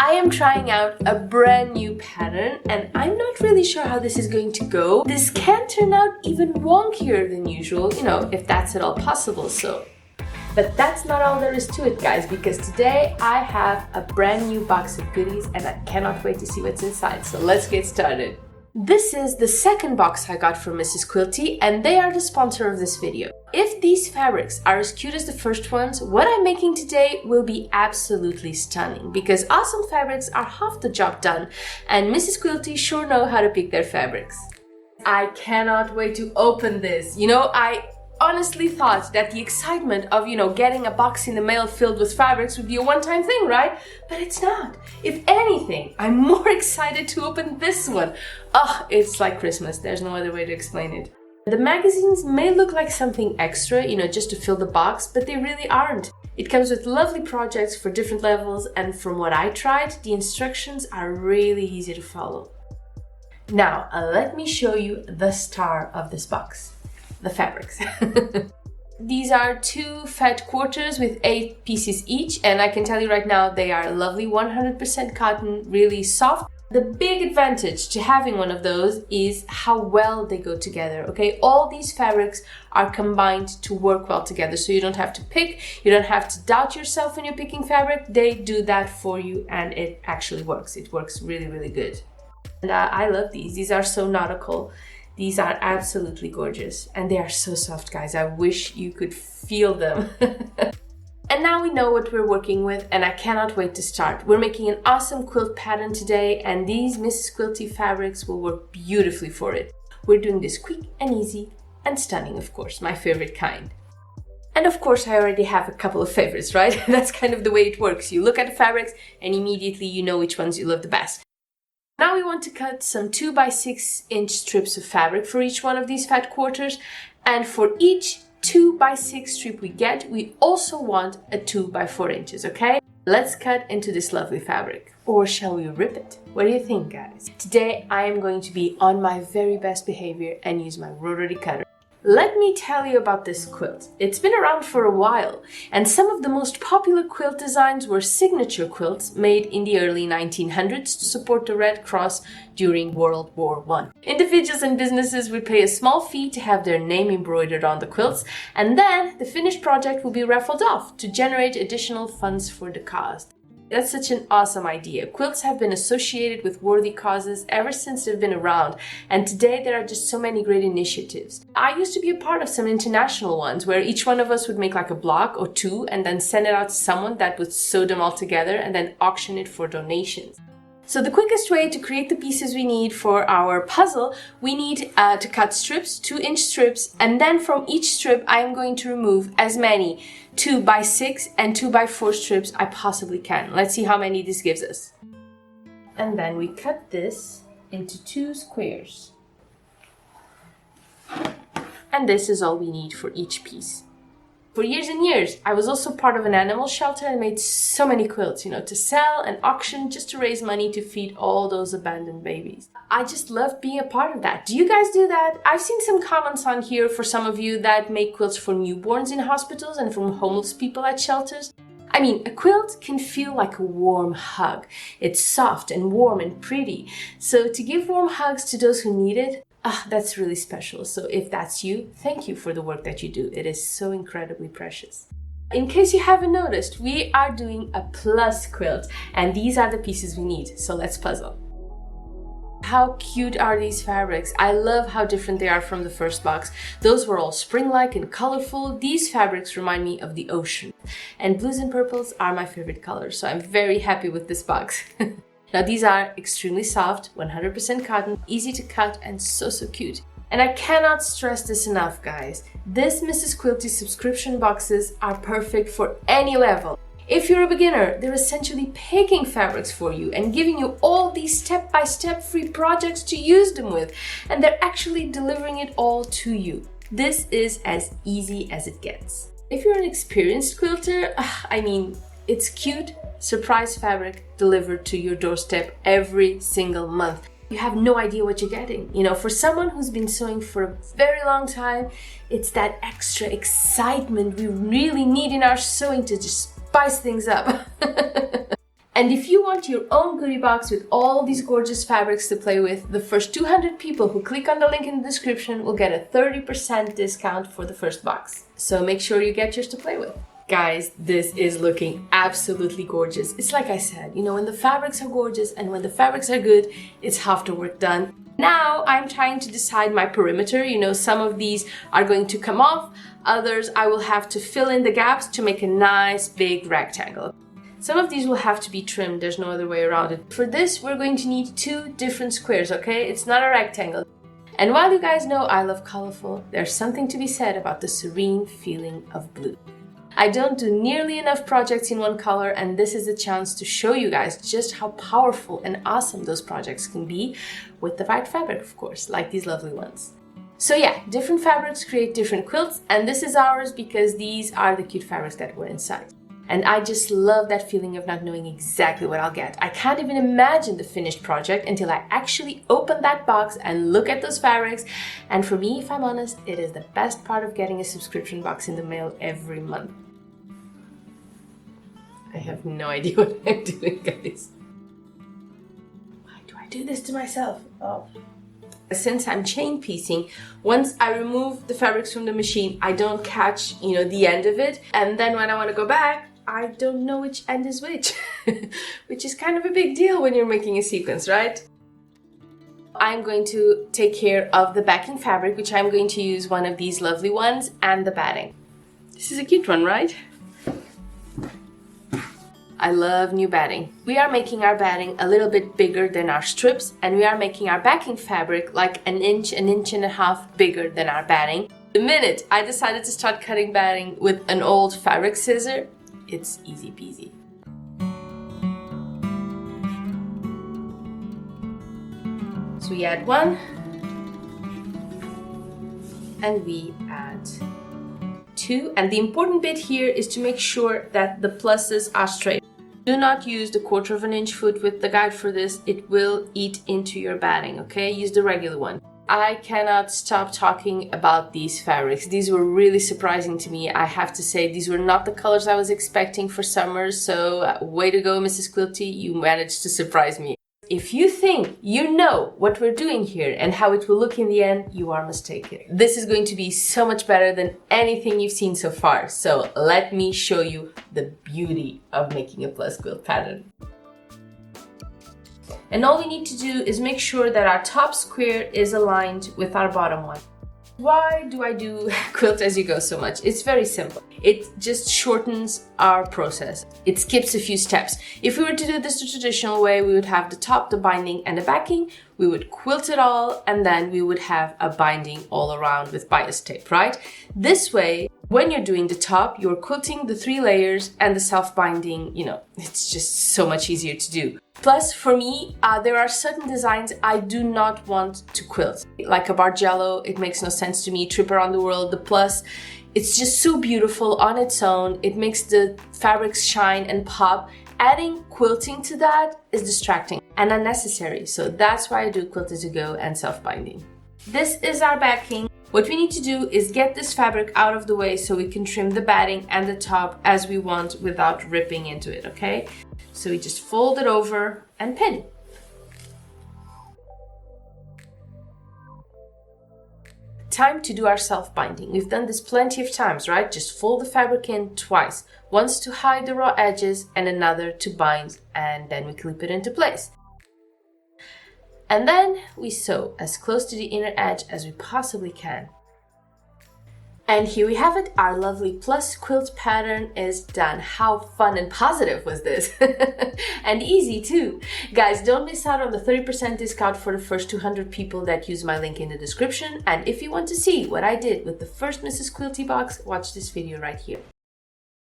I am trying out a brand new pattern and I'm not really sure how this is going to go. This can turn out even wonkier than usual, you know, if that's at all possible, so. But that's not all there is to it, guys, because today I have a brand new box of goodies and I cannot wait to see what's inside, so let's get started. This is the second box I got from Mrs. Quilty and they are the sponsor of this video. If these fabrics are as cute as the first ones, what I'm making today will be absolutely stunning because awesome fabrics are half the job done and Mrs. Quilty sure know how to pick their fabrics. I cannot wait to open this. You know, I honestly thought that the excitement of, getting a box in the mail filled with fabrics would be a one-time thing, right? But it's not. If anything, I'm more excited to open this one. Oh, it's like Christmas. There's no other way to explain it. The magazines may look like something extra, just to fill the box, but they really aren't. It comes with lovely projects for different levels, and from what I tried, the instructions are really easy to follow. Now, let me show you the star of this box. The fabrics. These are 2 fat quilters with 8 pieces each, and I can tell you right now they are lovely 100% cotton, really soft. The big advantage to having one of those is how well they go together, okay? All these fabrics are combined to work well together, so you don't have to pick, you don't have to doubt yourself when you're picking fabric. They do that for you and it actually works. It works really, really good. And I love these. These are so nautical. These are absolutely gorgeous and they are so soft, guys. I wish you could feel them. And now we know what we're working with and I cannot wait to start. We're making an awesome quilt pattern today and these Mrs. Quilty fabrics will work beautifully for it. We're doing this quick and easy and stunning, of course, my favorite kind. And of course, I already have a couple of favorites, right? That's kind of the way it works. You look at the fabrics and immediately you know which ones you love the best. Now we want to cut some 2 by 6 inch strips of fabric for each one of these fat quarters, and for each 2 by 6 strip we get, we also want a 2 by 4 inches, okay? Let's cut into this lovely fabric. Or shall we rip it? What do you think, guys? Today I am going to be on my very best behavior and use my rotary cutter. Let me tell you about this quilt. It's been around for a while, and some of the most popular quilt designs were signature quilts made in the early 1900s to support the Red Cross during World War I. Individuals and businesses would pay a small fee to have their name embroidered on the quilts, and then the finished project will be raffled off to generate additional funds for the cause. That's such an awesome idea. Quilts have been associated with worthy causes ever since they've been around, and today there are just so many great initiatives. I used to be a part of some international ones where each one of us would make like a block or 2 and then send it out to someone that would sew them all together and then auction it for donations. So the quickest way to create the pieces we need for our puzzle, we need to cut strips, 2-inch strips, and then from each strip I am going to remove as many 2 by 6 and 2 by 4 strips I possibly can. Let's see how many this gives us. And then we cut this into 2 squares. And this is all we need for each piece. For years and years, I was also part of an animal shelter and made so many quilts, to sell and auction just to raise money to feed all those abandoned babies. I just love being a part of that. Do you guys do that? I've seen some comments on here for some of you that make quilts for newborns in hospitals and from homeless people at shelters. I mean, a quilt can feel like a warm hug. It's soft and warm and pretty. So to give warm hugs to those who need it, that's really special. So if that's you, thank you for the work that you do. It is so incredibly precious. In case you haven't noticed, we are doing a plus quilt and these are the pieces we need. So let's puzzle. How cute are these fabrics? I love how different they are from the first box. Those were all spring-like and colorful. These fabrics remind me of the ocean. And blues and purples are my favorite colors. So I'm very happy with this box. Now these are extremely soft, 100% cotton, easy to cut and so cute. And I cannot stress this enough, guys. This Mrs. Quilty subscription boxes are perfect for any level. If you're a beginner, they're essentially picking fabrics for you and giving you all these step-by-step free projects to use them with. And they're actually delivering it all to you. This is as easy as it gets. If you're an experienced quilter, it's cute, surprise fabric delivered to your doorstep every single month. You have no idea what you're getting. For someone who's been sewing for a very long time, it's that extra excitement we really need in our sewing to just spice things up. And if you want your own goodie box with all these gorgeous fabrics to play with, the first 200 people who click on the link in the description will get a 30% discount for the first box. So make sure you get yours to play with. Guys, this is looking absolutely gorgeous. It's like I said, you know, when the fabrics are gorgeous and when the fabrics are good, it's half the work done. Now I'm trying to decide my perimeter. You know, some of these are going to come off, others I will have to fill in the gaps to make a nice big rectangle. Some of these will have to be trimmed, there's no other way around it. For this, we're going to need 2 different squares, okay? It's not a rectangle. And while you guys know I love colorful, there's something to be said about the serene feeling of blue. I don't do nearly enough projects in one color, and this is a chance to show you guys just how powerful and awesome those projects can be with the right fabric, of course, like these lovely ones. So yeah, different fabrics create different quilts, and this is ours because these are the cute fabrics that were inside. And I just love that feeling of not knowing exactly what I'll get. I can't even imagine the finished project until I actually open that box and look at those fabrics. And for me, if I'm honest, it is the best part of getting a subscription box in the mail every month. I have no idea what I'm doing, guys. Why do I do this to myself? Oh. Since I'm chain piecing, once I remove the fabrics from the machine, I don't catch, you know, the end of it. And then when I want to go back, I don't know which end is which, which is kind of a big deal when you're making a sequence, right? I'm going to take care of the backing fabric, which I'm going to use one of these lovely ones, and the batting. This is a cute one, right? I love new batting. We are making our batting a little bit bigger than our strips, and we are making our backing fabric like an inch and a half bigger than our batting. The minute I decided to start cutting batting with an old fabric scissor, it's easy peasy. So we add 1, and we add 2. And the important bit here is to make sure that the pluses are straight. Do not use the 1/4 of an inch foot with the guide for this. It will eat into your batting, okay? Use the regular one. I cannot stop talking about these fabrics. These were really surprising to me. I have to say, these were not the colors I was expecting for summer, so way to go, Mrs. Quilty. You managed to surprise me. If you think you know what we're doing here and how it will look in the end, you are mistaken. This is going to be so much better than anything you've seen so far. So let me show you the beauty of making a plus quilt pattern. And all we need to do is make sure that our top square is aligned with our bottom one. Why do I do quilt as you go so much? It's very simple. It just shortens our process. It skips a few steps. If we were to do this the traditional way, we would have the top, the binding, and the backing. We would quilt it all, and then we would have a binding all around with bias tape, right? This way, when you're doing the top, you're quilting the 3 layers and the self-binding, you know, it's just so much easier to do. Plus, for me, there are certain designs I do not want to quilt. Like a Bargello, it makes no sense to me. Trip Around the World, the Plus, it's just so beautiful on its own. It makes the fabrics shine and pop. Adding quilting to that is distracting and unnecessary. So that's why I do quilt as you go and self-binding. This is our backing. What we need to do is get this fabric out of the way so we can trim the batting and the top as we want without ripping into it, okay? So we just fold it over and pin. Time to do our self-binding. We've done this plenty of times, right? Just fold the fabric in twice. Once to hide the raw edges and another to bind, and then we clip it into place. And then we sew as close to the inner edge as we possibly can. And here we have it, our lovely plus quilt pattern is done. How fun and positive was this? And easy too. Guys, don't miss out on the 30% discount for the first 200 people that use my link in the description. And if you want to see what I did with the first Mrs. Quilty box, watch this video right here.